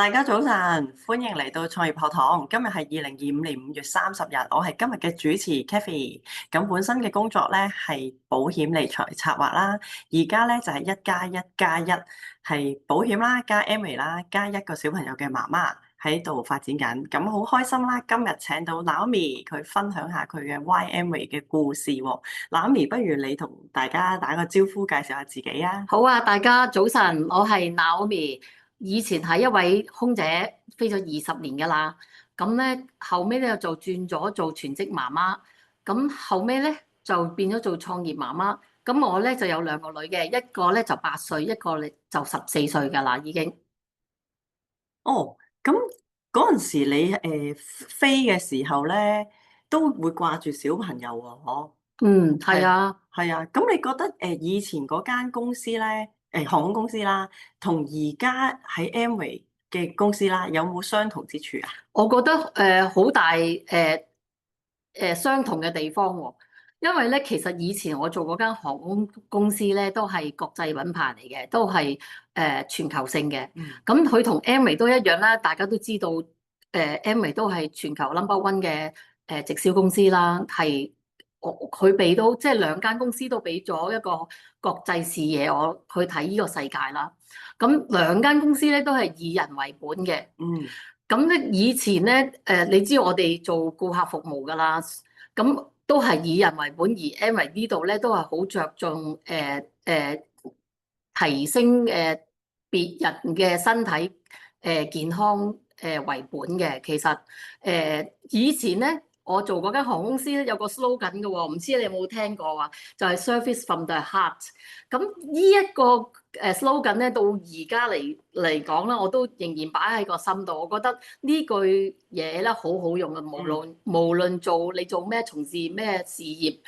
大家早晨，歡迎嚟到創業學堂。今日係2025年5月30日，我係今日嘅主持 Kathy。咁本身嘅工作咧係保險理財策劃啦，而家咧就係1+1+1，係保險啦加 Amway 啦加一個小朋友嘅媽媽喺度發展緊。咁好開心啦！今日請到 Naomi 佢分享下佢嘅 Why Amway 嘅故事喎。Naomi，不如你同大家打個招呼，介紹下自己啊！好啊，大家早晨，我係 Naomi，以前係一位空姐，飛咗20年㗎啦。咁咧後尾咧就轉咗做全職媽媽，咁後尾咧就變咗做創業媽媽。咁我咧就有兩個女嘅，一個咧就8歲，一個咧就14歲㗎啦，已經。哦，咁嗰陣時你飛嘅時候咧，都會掛住小朋友喎，嗬？嗯，係係啊。係啊，咁你覺得以前嗰間公司咧，航空公司啦，同而家喺 Amway 嘅公司啦，有冇相同之處啊？我覺得好大相同嘅地方喎，因為咧其實以前我做嗰間航空公司咧都係國際品牌嚟嘅，都係全球性嘅。嗯。咁佢同 Amway 都一樣啦，大家都知道Amway 都係全球 number 1嘅直銷公司啦，係佢俾到即係兩間公司都俾咗一個國際視野我去睇呢個世界啦。咁兩間公司咧都係以人為本嘅。嗯。咁咧以前咧，你知我哋做顧客服務㗎啦，咁都係以人為本，而 Amway 呢度咧都係好着重提升別人嘅身體健康為本嘅。其實以前咧我做嗰間航空公司咧有個 slogan 嘅喎，唔知你有冇聽過啊？就係 Service from the heart。咁呢一個slogan咧，到而家嚟講咧，我都仍然擺喺個心度。我覺得呢句嘢咧好好用嘅，無論你做咩，從事咩事業，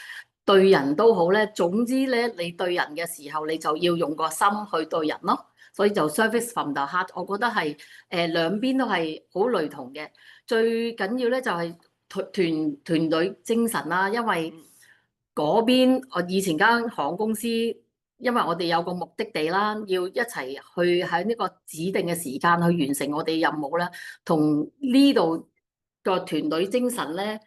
對人都好咧。總之咧，你對人嘅時候，你就要用個心去對人咯。所以就 service from the heart，我覺得係兩邊都係好雷同嘅。最緊要咧就係團隊精神啦，因為嗰邊我以前間航空公司，因為我哋有個目的地啦，要一齊去喺呢個指定嘅時間去完成我哋任務啦，同呢度個團隊精神咧，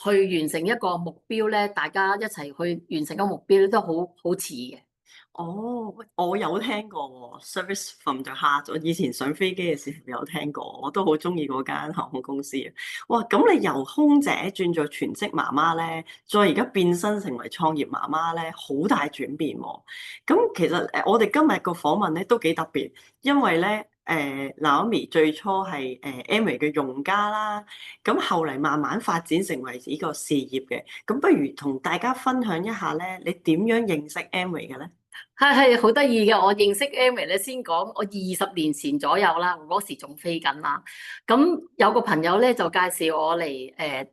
去完成一個目標咧，大家一齊去完成個目標都好似嘅。哦，喂，我有聽過喎，Service from the heart。我以前上飛機嘅時候有聽過，我都好中意嗰間航空公司啊。哇，咁你由空姐轉做全職媽媽咧，再而家變身成為創業媽媽咧，好大轉變喎。咁其實我哋今日個訪問咧都幾特別，因為咧Naomi 最初係Amway 嘅用家啦，咁後嚟慢慢發展成為呢個事業嘅。咁不如同大家分享一下咧，你點樣認識 Amway 嘅咧？係好得意嘅，我認識 Amway 咧，先講我20年前左右啦，我嗰時仲飛緊啦。咁有個朋友咧就介紹我嚟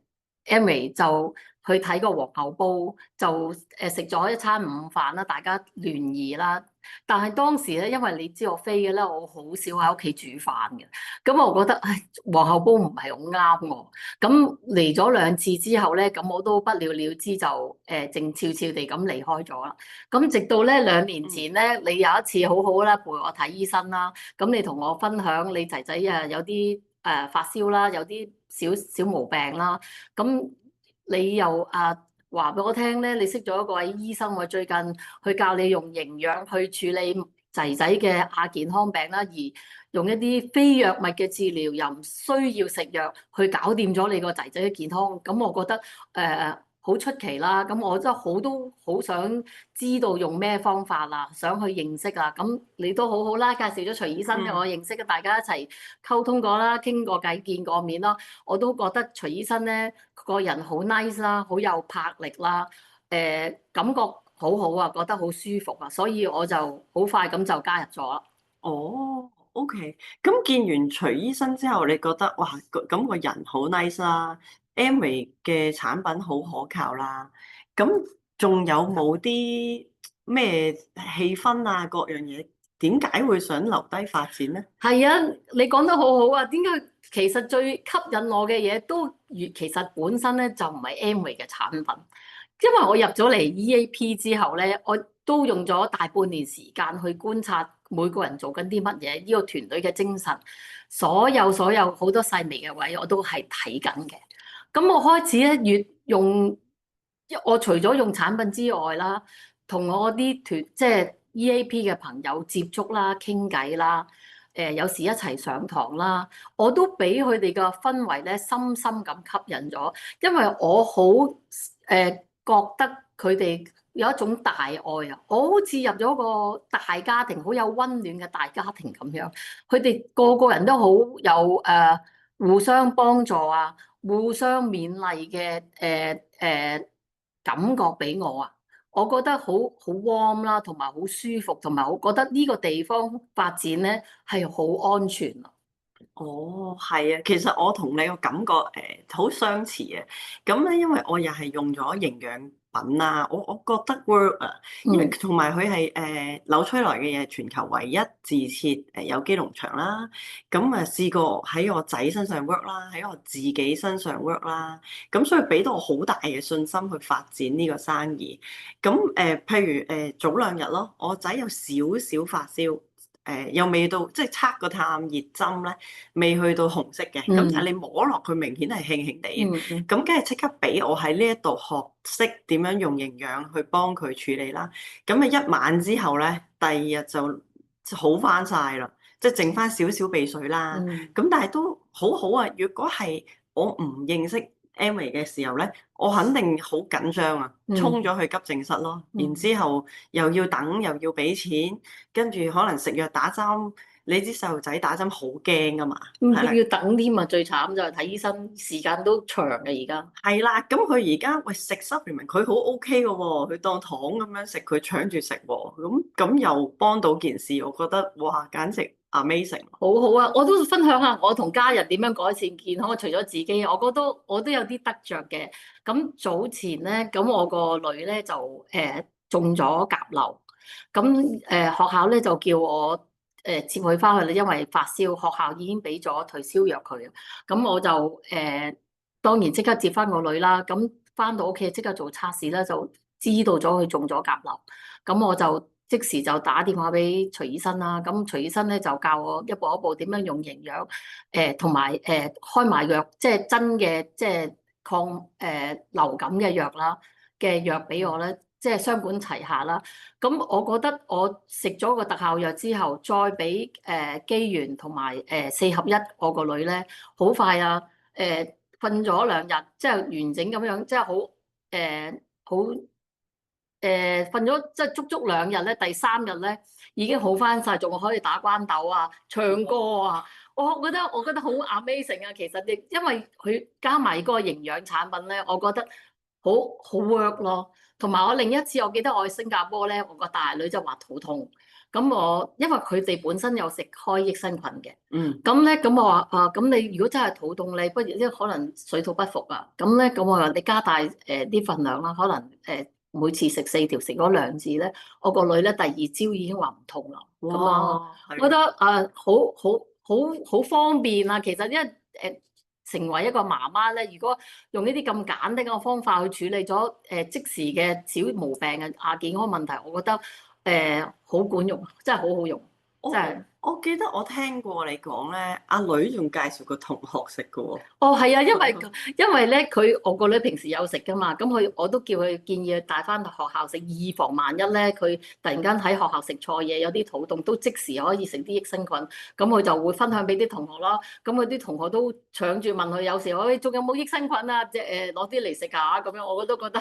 Amway 就去睇個黃牛煲，就食咗一餐午飯啦，大家聯誼啦。但係當時咧，因為你知我飛嘅咧，我好少喺屋企煮飯嘅，咁我覺得唉，黃牛煲唔係好啱我。咁嚟咗2次之後咧，咁我都不了了之，就靜悄悄地咁離開咗啦。咁直到咧2年前咧，你有一次好好啦，陪我睇醫生啦。咁你同我分享你仔仔啊有啲發燒啦，有啲小毛病啦。咁你又話俾我聽咧，你識咗一個位醫生喎，最近去教你用營養去處理仔仔嘅亞健康病啦，而用一啲非藥物嘅治療，又唔需要食藥，去搞掂咗你個仔仔嘅健康。咁我覺得好出奇啦。咁我真係都好想知道用咩方法啦，想去認識啊。咁你都好好啦，介紹咗徐醫生俾我認識，大家一齊溝通過啦，傾過偈，見過面啦。我都覺得徐醫生咧個人好 nice 啦，好有魄力啦，感覺好好啊，覺得好舒服啊，所以我就好快咁就加入咗啦。哦，OK。咁見完徐醫生之後，你覺得哇，咁個人好 nice 啦，Amway 嘅產品好可靠啦。咁仲有冇啲咩氣氛啊？各樣嘢點解會想留低發展咧？係啊，你講得好好啊！點解其實最吸引我嘅嘢都其實本身咧就唔係 Amway 嘅產品，因為我入咗嚟 EAP 之後咧，我都用咗大半年時間去觀察每個人做緊啲乜嘢，呢個團隊嘅精神，所有好多細微嘅位我都係睇緊嘅。咁我開始咧越用，我除咗用產品之外啦，同我啲團即係 EAP 嘅朋友接觸啦、傾偈啦，有時一齊上堂啦，我都俾佢哋嘅氛圍咧深深咁吸引咗，因為我好覺得佢哋有一種大愛啊，我好似入咗個大家庭，好有溫暖嘅大家庭咁樣，佢哋個個人都好有互相幫助啊，互相勉勵嘅感覺俾我啊，我覺得好 warm 啦，同埋好舒服，同埋我覺得呢個地方發展咧係好安全啊。哦，係啊，其實我同你個感覺好相似啊。咁咧，因為我又係用咗營養品啦，我覺得 work 啊，因為嗯同埋佢係紐崔萊嘅嘢，全球唯一自設有機農場啦。咁啊試過喺我仔身上 work 啦，喺我自己身上 work 啦。咁所以俾到我好大嘅信心去發展呢個生意。咁譬如早兩日咯，我仔有少少發燒。又未到，即係測個探熱針咧，未去到紅色嘅，咁但係嗯你摸落佢明顯係輕輕地嘅，嗯咁梗係即刻俾我喺呢一度學識點樣用營養去幫佢處理啦。咁啊一晚之後咧，第二日就好翻晒啦，即係剩翻少少鼻水啦。嗯咁但係都好好啊！如果係我唔認識 Amway 嘅時候咧，我肯定好緊張啊，嗯衝咗去急症室咯，然嗯之後又要等又要俾錢。跟住可能食藥打針，你知細路仔打針好驚噶嘛，係啦，嗯，要等添啊，最慘就係睇醫生時間都長嘅而家。係啦，咁佢而家喂食 supplement，佢好 OK 嘅喎，佢當糖咁樣食，佢搶住食喎，咁又幫到件事，我覺得哇，簡直 amazing。好好啊！我都分享下我同家人點樣改善健康。除咗自己，我覺得我都有啲得着嘅。咁早前咧，咁我個女咧就中咗甲流，咁學校咧就叫我接佢翻去啦，因為發燒，學校已經俾咗退燒藥佢。咁我就當然即刻接翻個女啦。咁翻到屋企即刻做測試啦，就知道咗佢中咗甲流。咁我就即時就打電話俾徐醫生啦。咁徐醫生咧就教我一步一步點樣用營養，同埋開埋藥，即係真嘅即係抗流感嘅藥啦嘅藥俾我咧，即係雙管齊下啦。咁我覺得我食咗個特效藥之後，再俾機緣同埋4合1，我個女咧好快啊！瞓咗2日，即係完整咁樣，即係好好。瞓咗即係足足2日咧，第3日咧已經好翻晒，仲可以打關鬥啊、唱歌啊。我覺得好 amazing 啊！其實亦因為佢加埋嗰個營養產品咧，我覺得好 work 咯。同埋我另一次，我記得我去新加坡咧，我個大女就話肚痛，咁我因為佢哋本身有食開益生菌嘅，嗯，咁咧咁我話啊，咁你如果真係肚痛，你不如即係可能水土不服啊，咁咧咁我話你加大啲份量啦，可能每次食4條，食咗2次咧，我個女咧第2朝已經話唔痛啦。咁啊，哇，係我覺得好方便啊。其實因為成為一個媽媽咧，如果用呢啲咁簡單嘅方法去處理咗即時嘅小毛病嘅健康問題，我覺得好管用，真係好好用，我真係。我記得我聽過你講咧，阿女仲介紹個同學食嘅喎。哦，係啊，因為咧，我個女平時有食噶嘛，咁我都叫佢建議佢帶翻去學校食，以防萬一咧，佢突然間喺學校食錯嘢，有啲肚痛，都即時可以食啲益生菌，咁佢就會分享俾啲同學咯。咁佢啲同學都搶住問佢，有時我仲有冇益生菌啊？即係攞啲嚟食下咁樣，我都覺得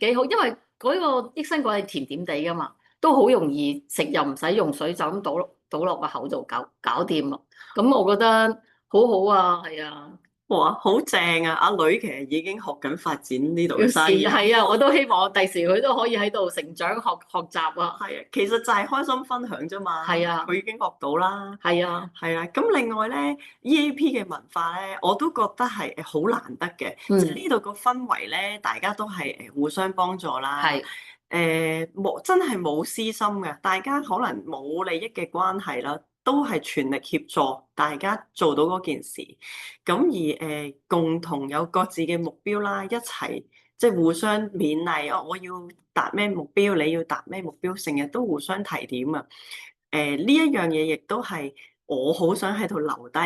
幾好，因為嗰個益生菌係甜甜地噶嘛，都好容易食，又唔使用水，就咁倒落個口度搞掂咯。咁我覺得。好好啊，係啊，哇，好正啊！阿女其實已經學緊發展呢度嘅要生意啦。係啊，我都希望我第時佢都可以喺度成長學習啊，係啊，其實就係開心分享啫嘛。係啊，佢已經學到啦。係啊，係啊，咁另外咧，EAP 嘅文化咧，我都覺得係好難得嘅。即係嗯，呢度個氛圍咧，大家都係互相幫助啦。係，冇真係冇私心嘅，大家可能冇利益嘅關係啦，都係全力協助大家做到嗰件事。咁而共同有各自嘅目標啦，一齊即係互相勉勵。哦，我要達咩目標，你要達咩目標，成日都互相提點啊！呢一樣嘢亦都係我好想喺度留低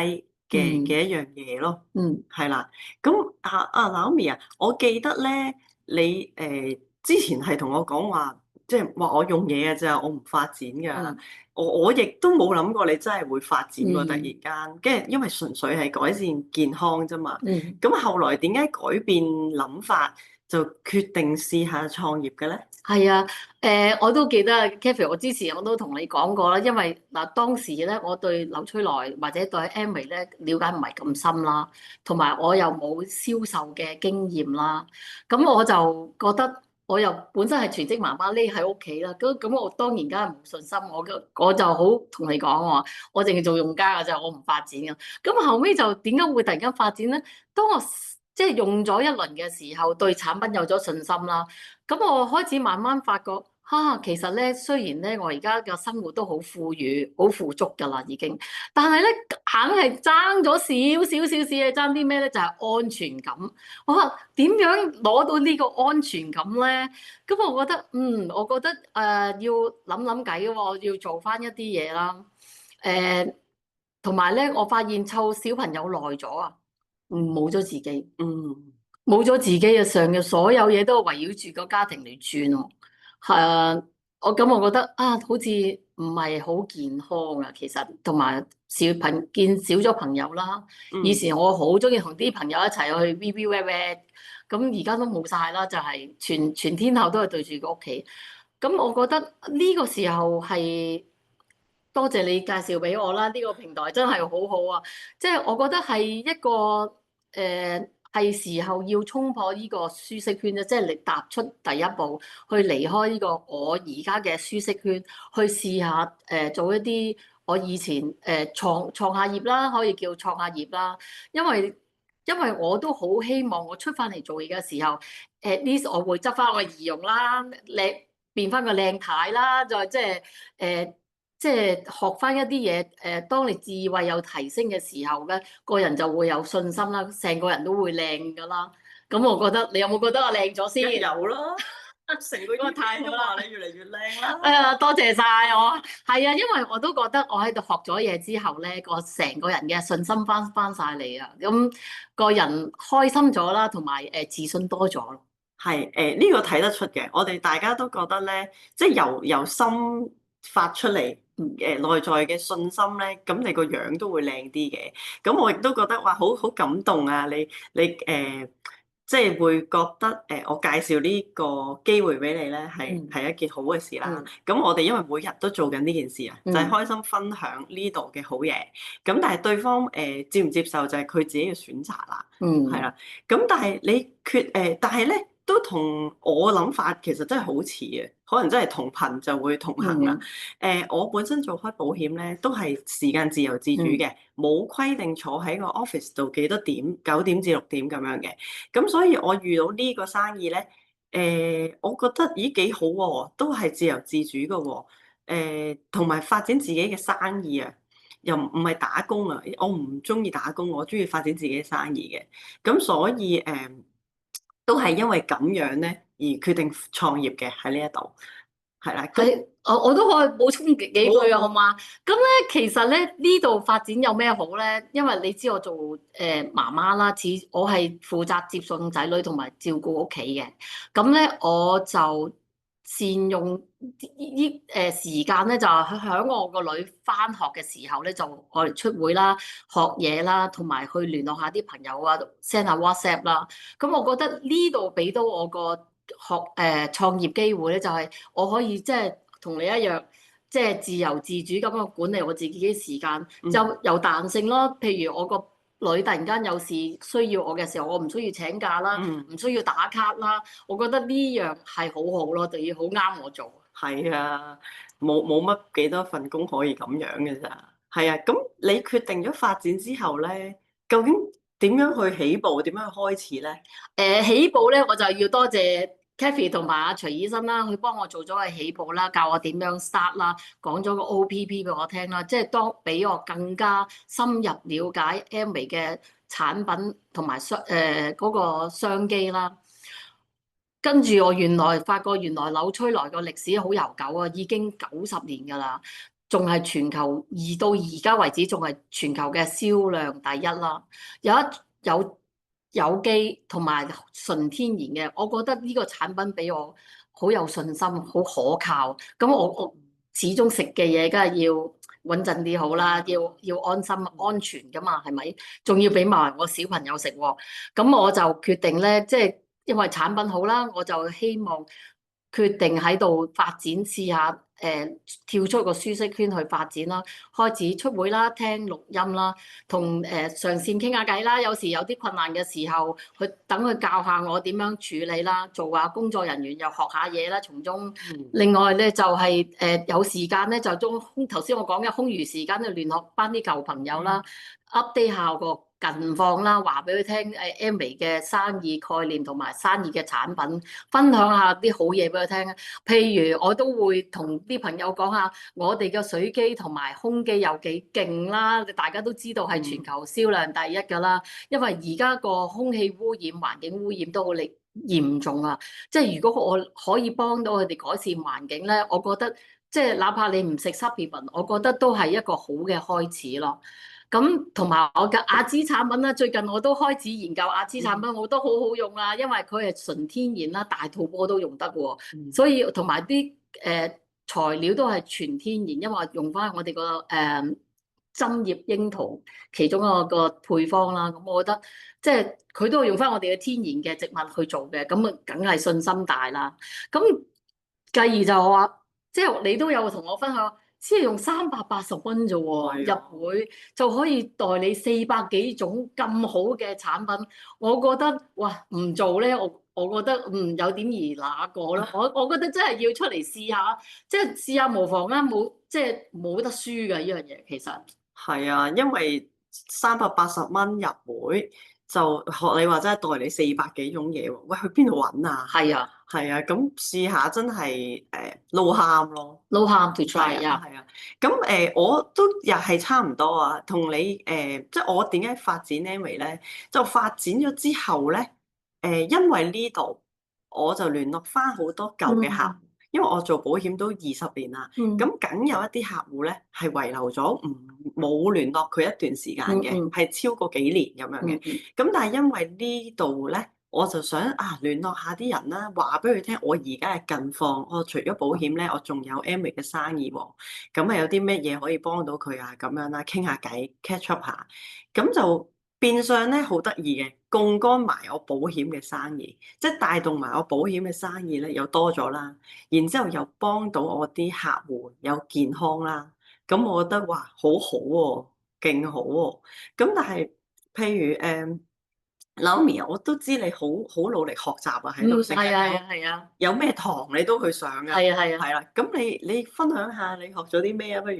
嘅嗯一樣嘢咯。嗯係啦，咁Naomi啊，我記得咧，你之前係同我講話，即係話我用嘢嘅咋，我唔發展㗎。嗯我亦都冇諗過你真係會發展喎，突然嗯間，跟住因為純粹係改善健康啫嘛。嗯。咁後來點解改變諗法，就決定試下創業嘅咧？係啊，我都記得 Kathy，我之前我都同你講過啦，因為嗱當時咧，我對劉翠來或者對 Amway 咧了解唔係咁深啦，同埋我又冇銷售嘅經驗啦，咁我就覺得我又本身係全職媽媽匿喺屋企啦，咁我當然梗係冇信心，我就好同你講話，我淨係做用家㗎咋，我唔發展㗎。咁後尾就點解會突然間發展咧？當我即係用咗一輪嘅時候，對產品有咗信心啦。咁我開始慢慢發覺，其實咧，雖然咧，我而家嘅生活都好富裕、好富足㗎啦，已經，但係咧，硬係爭咗少少嘢，爭啲咩咧？就係安全感。我話點樣攞到呢個安全感咧？咁我覺得，我覺得要諗諗計喎，要做翻一啲嘢啦。同埋咧，我發現湊小朋友耐咗啊，冇咗自己。嗯。冇咗自己嘅上嘅所有嘢都圍繞住個家庭嚟轉喎，係啊，我覺得好似唔係好健康啊，其實同埋見少咗朋友啦。以嗯。前我好中意同啲朋友一齊去 VV 咁而家都冇晒啦，就係全天候都係對住個屋企。咁我覺得呢個時候係多謝你介紹俾我啦，呢個平台真係好好啊！即係我覺得係一個係時候要衝破呢個舒適圈咧，即係你踏出第一步，去離開呢個我而家嘅舒適圈，去試下做一啲我以前創下業啦，可以叫創下業啦。因為我都好希望我出翻嚟做嘢嘅時候，at least 我會執翻我嘅儀容啦，變翻個靚太啦，再即係學翻一啲嘢，當你智慧有提升嘅時候咧，個人就會有信心啦，成個人都會靚噶啦。咁我覺得你有冇覺得我靚咗先？有啦，成個個月太好啦！都話你越嚟越靚啦。多謝晒我。係啊，因為我都覺得我喺度學咗嘢之後咧，個成個人嘅信心翻晒嚟啊，咁個人開心咗啦，同埋自信多咗咯。係呢個睇得出嘅，我哋大家都覺得咧，即係由心發出嚟，內在嘅信心咧，咁你個樣都會靚啲嘅。咁我亦都覺得哇，好感動啊！你即係會覺得我介紹呢個機會俾你咧，係嗯係一件好嘅事啦。嗯咁我哋因為每日都做緊呢件事啊，就係嗯開心分享呢度嘅好嘢。咁但係對方接唔接受就係佢自己嘅選擇啦，係嗯啦。咁但係但係咧都同我諗法其實真係好似嘅，可能真係同頻就會同行啦。嗯我本身做開保險咧，都係時間自由自主嗯嘅，冇規定坐喺個 office 度幾多點，9點至6點咁樣嘅。咁所以我遇到呢個生意咧，我覺得咦幾好喎，都係自由自主嘅喎。同埋發展自己嘅生意啊，又唔係打工啊，我唔中意打工，我中意發展自己嘅生意嘅。咁所以都係因為咁樣咧而決定創業嘅喺呢一度，係啦。咁係，我都可以補充幾句啊，好好嘛？咁咧，其實咧呢度發展有咩好咧？因為你知我做媽媽啦，我係負責接送仔女同埋照顧屋企嘅。咁咧，我就善用呢時間咧，就喺我個女翻學嘅時候咧，就我哋出會啦、學嘢啦，同埋去聯絡下啲朋友啊，send 下 WhatsApp 啦。咁我覺得呢度俾到我個創業機會咧，就係我可以即係同你一樣，即係自由自主咁樣管理我自己嘅時間，就有彈性咯。譬如我個女突然間有事需要我嘅時候，我唔需要請假啦，嗯。唔需要打卡啦。我覺得呢樣係好好咯，就要好啱我做。係啊，冇乜幾多份工可以咁樣嘅咋。係啊，咁你決定咗發展之後咧，究竟點樣去起步？點樣去開始咧？起步咧，我就要多謝 Kathy 同埋阿徐醫生啦，佢幫我做咗個起步啦，教我點樣 start 啦，講咗個 OPP 俾我聽啦，即係當俾我更加深入了解 Amway 嘅產品同埋嗰個商機啦。跟住我發覺原來紐崔萊個歷史好悠久啊，已經90年㗎啦。仲係全球到而家為止仲係全球嘅銷量第一啦。有有機同埋純天然嘅，我覺得呢個產品俾我好有信心，好可靠。咁我始終食嘅嘢，梗係要穩陣啲好啦，要安心安全噶嘛，係咪？仲要俾埋我小朋友食喎。咁我就決定咧，即係因為產品好啦，我就希望決定喺度發展試下，跳出個舒適圈去發展啦，開始出會啦，聽錄音啦，同上線傾下偈啦。有時有啲困難嘅時候，等佢教下我點樣處理啦，做下工作人員又學下嘢啦，從中。另外咧就係、有時間咧就中頭先我講嘅空餘時間就聯絡翻啲舊朋友啦。update 下個近況啦，話俾佢聽Amway 嘅生意概念同埋生意嘅產品，分享下啲好嘢俾佢聽。譬如我都會同啲朋友講下我哋嘅水機同埋空機有幾勁啦，大家都知道係全球銷量第一㗎啦。因為而家個空氣污染、環境污染都好嚴重啊，即係如果我可以幫到佢哋改善環境咧，我覺得即係哪怕你唔食 supplement，我覺得都係一個好嘅開始咯。咁同埋我嘅亞姿產品啦，最近我都開始研究亞姿產品，我都好好用啦，因為佢係純天然啦，大肚婆都用得喎，所以同埋啲材料都係全天然，因為我用翻我哋個針葉櫻桃其中一個配方啦，咁我覺得即係佢都係用翻我哋嘅天然嘅植物去做嘅，咁啊梗係信心大啦。咁繼而就話，即係你都有同我分享。先係用380蚊啫喎，入會就可以代理400幾種咁好嘅產品，我覺得哇唔做咧，我覺得有點兒那個咯，我覺得真係要出嚟試下，即係試下無妨啦，即係冇得輸㗎呢樣嘢其實。係啊，因為380蚊入會就學你話齋代理400幾種嘢喎，喂去邊度揾啊？係啊，係啊，咁試下真係no harm 咯。no harm to try 啊。係啊，咁我都又係差唔多啊，同你即係我點解發展 Amway 咧？就發展咗之後咧，因為呢度我就聯絡翻好多舊嘅客戶，因為我做保險都20年啦，咁梗有一啲客戶咧係遺留咗冇聯絡佢一段時間嘅，係超過幾年咁樣嘅，咁但係因為呢度咧。我就想聯絡下啲人啦，話俾佢聽我而家嘅近況。我除咗保險咧，我仲有 Amway 嘅生意喎。咁啊有啲咩嘢可以幫到佢啊？咁樣啦，傾下偈，catch up 下。咁就變相咧好得意嘅，槓桿埋我保險嘅生意，即係帶動埋我保險嘅生意咧又多咗啦。然之後又幫到我啲客戶有健康啦。咁我覺得哇，好好喎，勁好喎。咁但係譬如Naomi，我都知你好努力學習啊，喺度係啊係啊，有咩堂你都去上啊，係啊係啊。係啦。咁你分享下你學咗啲咩啊？不如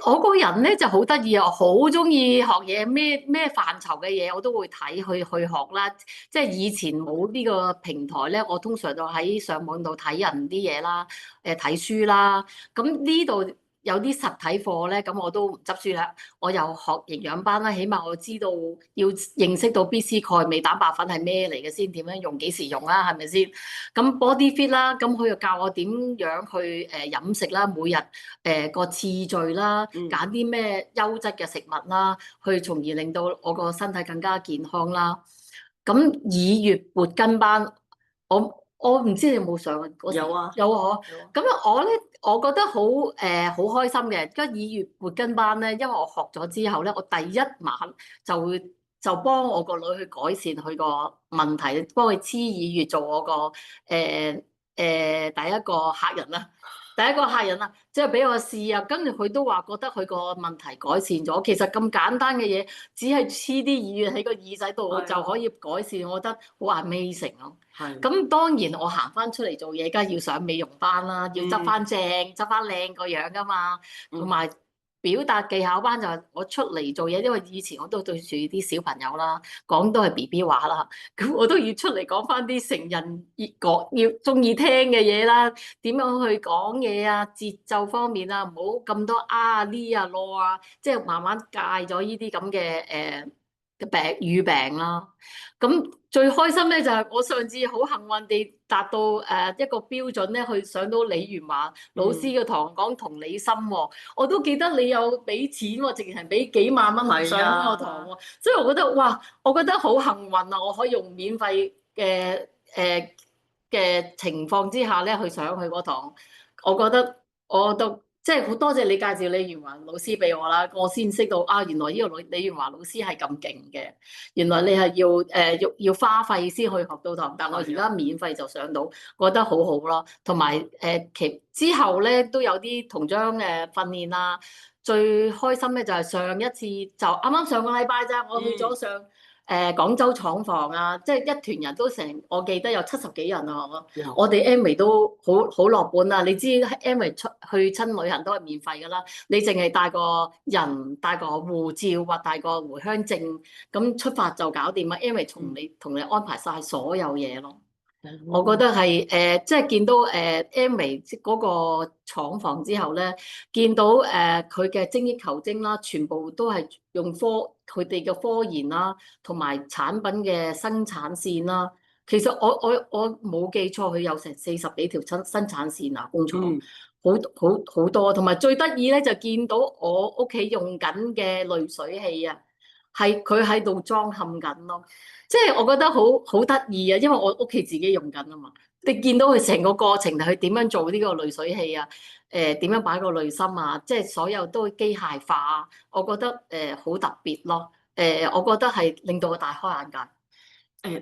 我個人咧就好得意啊，我好中意學嘢，咩範疇嘅嘢我都會睇去學啦。即係以前冇呢個平台咧，我通常就喺上網度睇人啲嘢啦，睇書啦。咁呢度有啲實體課咧，咁我都唔執輸啦。我又學營養班啦，起碼我知道要認識到 BC 鈣鎂蛋白粉係咩嚟嘅先，點樣用，幾時用啦，係咪先？咁 body fit 啦，咁佢又教我點樣去飲食啦，每日個次序啦，揀啲咩優質嘅食物啦，去從而令到我個身體更加健康啦。咁以月活筋班，我唔知你有冇上嗰時？有啊，有啊，咁我咧，我覺得好開心嘅。跟以月活筋班咧，因為我學咗之後咧，我第一晚就幫我個女去改善佢個問題，幫佢黐以月做我個第一個客人啦。第一個客人啊，即係俾我試啊，跟住佢都話覺得佢個問題改善咗。其實咁簡單嘅嘢，只係黐啲耳喺個耳仔度就可以改善，我覺得好 amazing 咯。係。咁當然我行翻出嚟做嘢，梗係要上美容班啦，要執翻正、執翻靚個樣噶嘛，同埋表達技巧班就係我出嚟做嘢，因為以前我都對住啲小朋友啦，講都係 BB 話啦，咁我都要出嚟講翻啲成人要中意聽嘅嘢啦，點樣去講嘢啊，節奏方面啊，唔好咁多呢啊囉啊，即係慢慢戒咗呢啲咁嘅語病啦。咁最開心咧就係我上次好幸運地達到一個標準咧，去上到李元華老師嘅堂講同理心喎。我都記得你有俾錢喎，直情係俾幾萬蚊去上呢個堂喎。所以我覺得哇，我覺得好幸運啊！我可以用免費嘅情況之下咧去上佢嗰堂，我覺得我都即係好多謝你介紹李元華老師俾我啦，我先識到啊，原來呢個李元華老師係咁勁嘅，原來你係要花費先可以學到堂，但我而家免費就上到，覺得好好咯。同埋之後咧都有啲同章訓練啦，最開心咧就係上一次就啱啱上個禮拜咋，我去咗上。廣州廠房啊，即係一團人都我記得有70幾人啊，我哋 Amway 都好落本啊！你知 Amway 去親旅行都係免費㗎啦，你淨係帶個人、帶個護照或帶個回鄉證，咁出發就搞掂啊！Amway 同你安排晒所有嘢咯。我覺得係即係見到Amway 嗰個廠房之後咧，見到佢嘅精益求精啦，全部都係用佢哋嘅科研啦，同埋產品嘅生產線啦。其實我冇記錯，佢有成40幾條生產線啊，工廠好多，同埋最得意咧就見到我屋企用緊嘅濾水器啊，係佢喺度裝嵌緊咯。即係我覺得好得意啊，因為我屋企自己用緊啊嘛。你見到佢成個過程，佢點樣做呢個濾水器啊？點樣擺個濾芯啊？即係所有都機械化，我覺得好特別咯。我覺得係令到我大開眼界。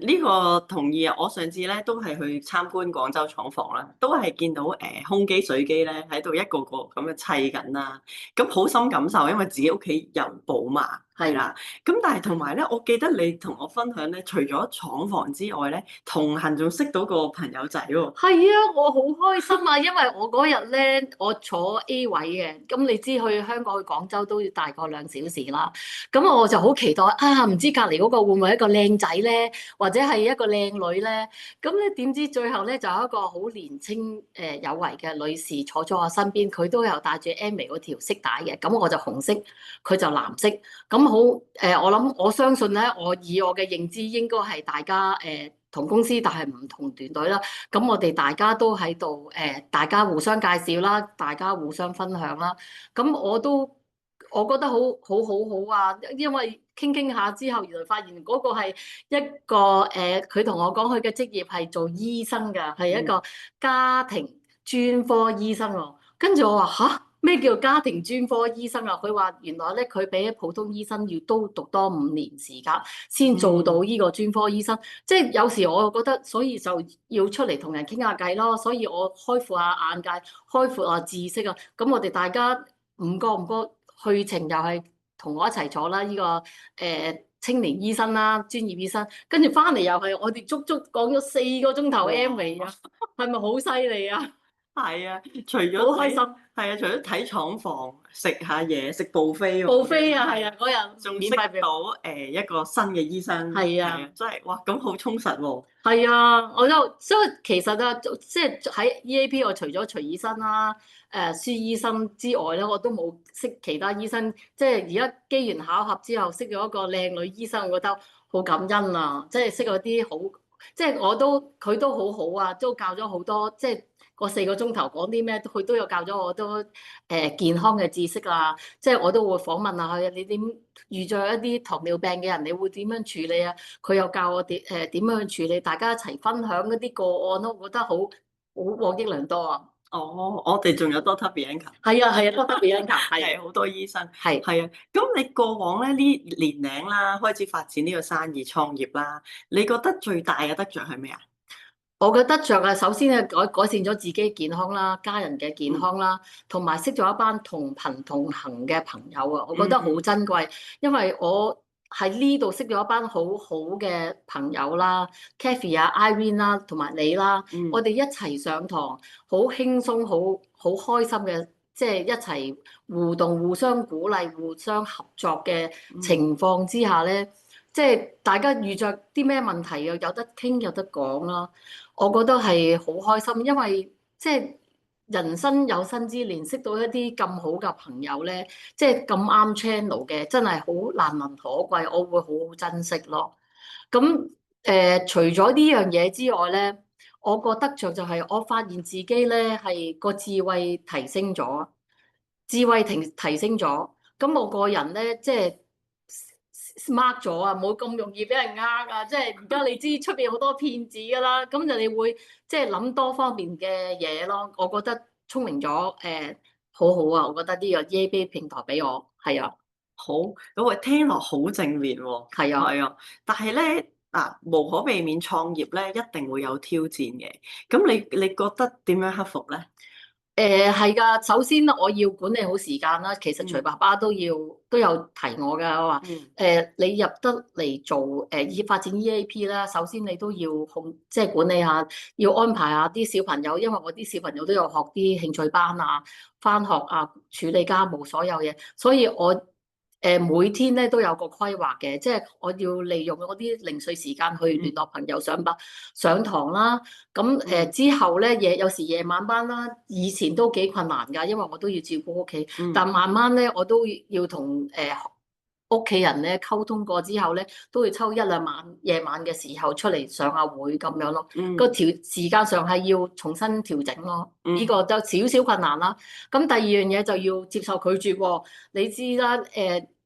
呢個同意啊！我上次咧都係去參觀廣州廠房啦，都係見到空機水機咧喺度一個個咁樣砌緊啦，咁好深感受，因為自己屋企有寶嘛，係啦。咁但係同埋咧，我記得你同我分享咧，除咗廠房之外咧，同行仲識到個朋友仔喎。係啊，我好開心啊，因為我嗰日咧，我坐 A 位嘅，咁你知去香港去廣州都要大概2小時啦，咁我就好期待啊，唔知隔離嗰個會唔會係一個靚仔咧，或者係一個靚女咧？咁咧點知最後咧就有一個好年青有為嘅女士坐咗我身邊，佢都有戴住 Amway 嗰條色帶嘅，咁我就紅色，佢就藍色，咁好我相信咧，以我嘅認知應該係大家同公司，但係唔同團隊啦。咁我哋大家都喺度大家互相介紹啦，大家互相分享啦。咁我覺得好啊，因為傾下之後，原來發現嗰個係一個佢同我講佢嘅職業係做醫生㗎，係一個家庭專科醫生喎。跟住我話吓？咩叫家庭專科醫生啊？佢話原來咧，佢比普通醫生要都讀多5年時間，先做到呢個專科醫生。即係有時我覺得，所以就要出嚟同人傾下偈咯。所以我開闊下眼界，開闊下知識啊。咁我哋大家五個去程又係同我一齊坐啦。呢個青年醫生啦，專業醫生，跟住翻嚟又係我哋足足講咗4個鐘頭 Amway 啊，係咪好犀利啊？係啊，除咗好開心。係啊，除咗睇廠房、食下嘢、食 buffet buffet啊，係啊，嗰日仲識到一個新嘅醫生，係啊，真係哇，咁好充實喎。係啊，所以其實啊，即係喺 EAP，我除咗徐醫生啦、舒醫生之外咧，我都冇識其他醫生。即係而家機緣巧合之後，識咗一個靚女醫生，我覺得好感恩啊！即係識咗啲好，即係佢都好好啊，都教咗好多，即係個4個鐘頭講啲咩，佢都有教咗我都健康嘅知識啊。即係我都會訪問下佢，你點遇着一啲糖尿病嘅人，你會點樣處理啊？佢又教我點樣去處理，大家一齊分享嗰啲個案咯，我覺得好獲益良多啊！哦，我哋仲有 Doctor Bianca，係啊係啊，Doctor Bianca 係好多醫生係係啊。咁你過往咧呢年齡啦，開始發展呢個生意創業啦，你覺得最大嘅得着係咩啊？我嘅得着啊，首先係改善咗自己健康啦，家人嘅健康啦，同埋識咗一班同頻同行嘅朋友啊，我覺得好珍貴，因為我喺呢度識咗一班好好嘅朋友啦，Kathy 啊、Irene 啦，同埋你啦，我哋一齊上堂，好輕鬆，好開心嘅，即係一齊互動、互相鼓勵、互相合作嘅情況之下咧，即係大家遇着啲咩問題又有得傾有得講啦。我覺得係好開心，因為即係人生有生之年識到一啲咁好嘅朋友咧，即係咁啱 channel 嘅，真係好難能可貴，我會好好珍惜咯。咁除咗呢樣嘢之外咧，我個得着就係我發現自己咧係個智慧提升咗，提升咗。咁我個人咧即係 smart 咗啊，冇咁容易俾人呃啊！即係而家你知出邊好多騙子噶啦，咁就你會即係諗多方面嘅嘢咯。我覺得聰明咗，好好啊！我覺得呢個 EAP 平台俾我係啊，好，咁我聽落好正面喎。係啊。係啊，但係咧嗱，無可避免創業咧一定會有挑戰嘅。咁你覺得點樣克服咧？係㗎，首先我要管理好時間啦。其實徐嗯爸爸都有提我㗎，我話嗯你入得嚟做發展 EAP 啦，首先你都要即係管理下，要安排下啲小朋友，因為我啲小朋友都有學啲興趣班啊、返學啊、處理家務所有嘢，所以我每天咧都有個規劃嘅，即係我要利用嗰啲零碎時間去聯絡朋友上堂啦。咁之後咧有時夜晚班啦，以前都幾困難㗎，因為我都要照顧屋企。但嗯慢慢咧，我都要同屋企人咧溝通過之後咧，都會抽一兩晚夜晚嘅時候出嚟上下會咁樣咯。個嗯時間上係要重新調整咯，呢嗯個就少少困難啦。咁第二樣嘢就要接受拒絕喎。你知啦，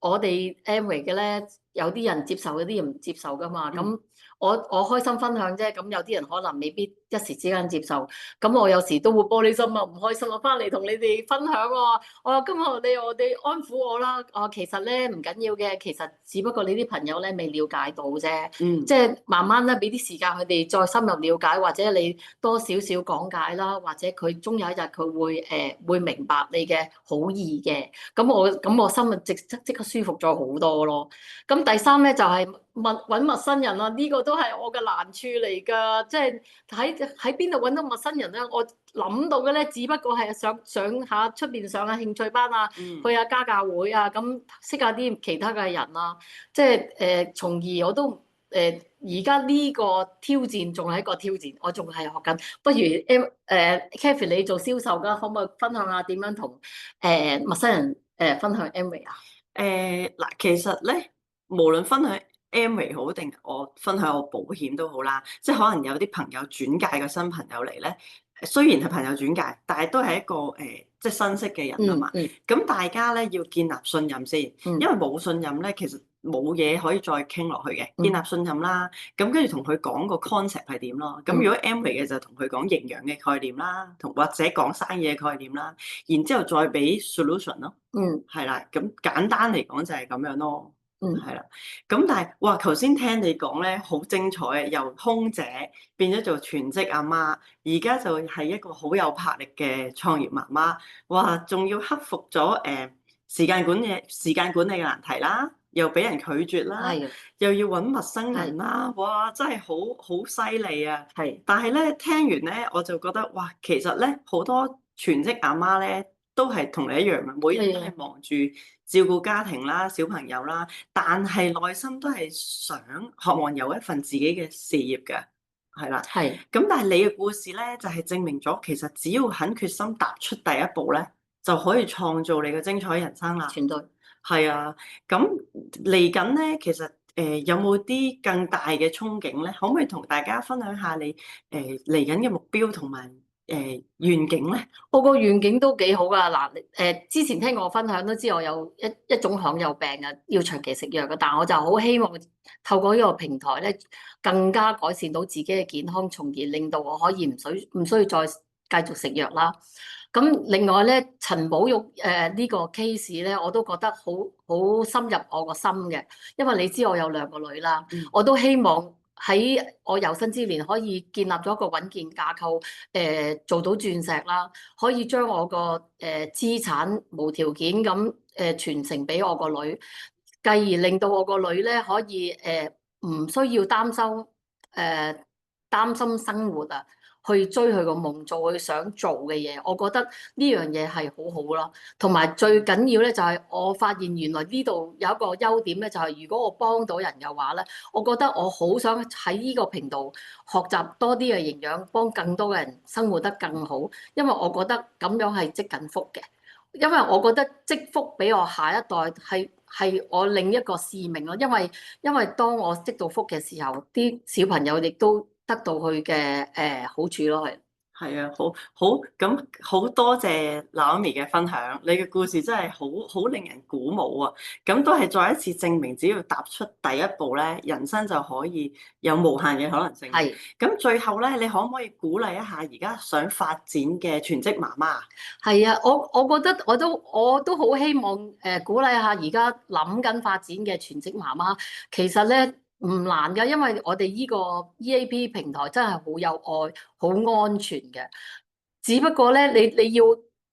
我哋 Amway 嘅咧，有啲人接受，有啲人唔接受噶嘛。咁嗯我開心分享啫，咁有啲人可能未必一時之間接受。咁我有時都會玻璃心啊，唔開心啊，翻嚟同你哋分享喎。我話今日我哋安撫我啦。其實咧唔緊要嘅，其實只不過你啲朋友咧未了解到啫。嗯即係慢慢咧俾啲時間佢哋再深入了解，或者你多少少講解啦，或者佢終有一日佢會明白你嘅好意嘅。咁我心啊即刻舒服咗好多咯。咁第三咧就係揾陌生人啦，呢個都係我嘅難處嚟㗎。即係喺邊度揾到陌生人咧？我諗到嘅咧，只不過係上下出邊上下興趣班啊，嗯去下家教會啊，咁識下啲其他嘅人啊。即係從而我都而家呢個挑戰仲係一個挑戰，我仲係學緊。不如 Kathy 你做銷售㗎，可唔可以分享下點樣同陌生人分享 Amway 啊？嗱，其實咧，無論分享 Amway 好定我分享我保險都好啦，即係可能有啲朋友轉介個新朋友嚟咧，雖然係朋友轉介，但係都係一個即係新識嘅人啊嘛。嗯咁大家咧要建立信任先，嗯因為冇信任咧，其實冇嘢可以再傾落去嘅。嗯建立信任啦，咁跟住同佢講個 concept 係點咯。咁嗯如果 Amway 嘅就同佢講營養嘅概念啦，同或者講生意嘅概念啦，然之後再俾 solution 咯。嗯係啦，咁簡單嚟講就係咁樣咯，嗯係啦。咁但係，哇！頭先聽你講咧，好精彩啊！由空姐變咗做全職阿媽，而家就係一個好有魄力嘅創業媽媽。哇！仲要克服咗時間管理嘅難題啦，又俾人拒絕啦，係又要揾陌生人啦，哇！真係好犀利啊！係但係咧，聽完咧，我就覺得哇，其實咧好多全職阿媽咧都係同你一樣嘅，每日都係忙住照顧家庭啦、小朋友啦，但係內心都係想渴望有一份自己嘅事業嘅，係啦。係咁但係你嘅故事咧，就係證明咗其實只要肯決心踏出第一步咧，就可以創造你嘅精彩人生啦。全對。係啊，咁嚟緊咧，其實有冇啲更大嘅憧憬咧？可唔可以同大家分享下你嚟緊嘅目標同埋願景咧？我個願景都幾好噶。嗱，之前聽我分享都知我有一種罕有病啊，要長期食藥嘅，但我就好希望透過呢個平台咧，更加改善到自己嘅健康，從而令到我可以唔需要再繼續食藥啦。咁另外咧，陳寶玉呢個 case 咧，我都覺得好深入我個心嘅，因為你知我有兩個女啦，我都希望喺我有生之年可以建立咗一個穩健架構，做到鑽石啦，可以將我個資產無條件咁傳承俾我個女，繼而令到我個女咧可以唔需要擔心生活啊。去追佢個夢，做佢想做嘅嘢。我覺得呢樣嘢係好好咯。同埋最緊要咧就係我發現原來呢度有一個優點咧，就係如果我幫到人嘅話咧，我覺得我好想喺呢個頻道學習多啲嘅營養，幫更多嘅人生活得更好。因為我覺得咁樣係積緊福嘅。因為我覺得積福俾我下一代係我另一個使命咯。因為當我積到福嘅時候，啲小朋友亦都得到佢嘅好處咯。係。係啊，咁好多謝 Naomi 嘅分享，你嘅故事真係好令人鼓舞啊！咁都係再一次證明，只要踏出第一步咧，人生就可以有無限嘅可能性。係。咁最後咧，你可唔可以鼓勵一下而家想發展嘅全職媽媽啊？係啊，我覺得我都好希望鼓勵下而家諗緊發展嘅全職媽媽，其實咧唔難㗎，因為我哋呢個 EAP 平台真係好有愛、好安全嘅。只不過咧，你要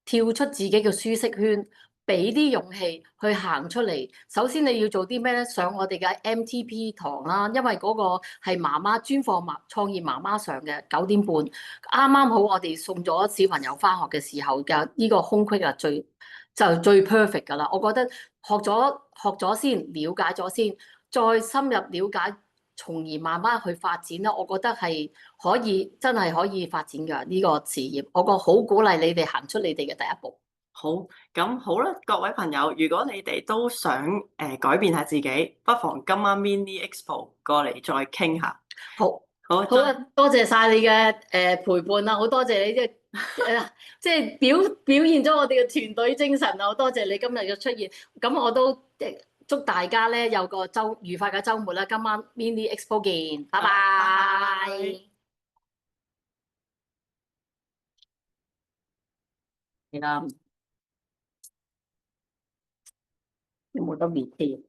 跳出自己嘅舒適圈，俾啲勇氣去行出嚟。首先你要做啲咩咧？上我哋嘅 MTP 堂啦，因為嗰個係媽媽專課創業媽媽上嘅9點半，啱啱好我哋送咗小朋友返學嘅時候嘅呢個空隙啊，最 perfect 㗎啦。我覺得學咗先，了解咗先，再深入了解，從而慢慢去發展啦。我覺得係可以，真係可以發展㗎呢個事業。我個好鼓勵你哋行出你哋嘅第一步。好，咁好啦，各位朋友，如果你哋都想改變下自己，不妨今晚 Mini Expo 過嚟再傾下。好，好，好啊，多謝晒你嘅陪伴啦，好多謝你即係表現咗我哋嘅團隊精神啊！好多謝你今日嘅出現，咁我都祝大家咧有個愉快嘅週末啦！今晚 Mini Expo 見，拜拜拜。拜。係啦，有冇得面添？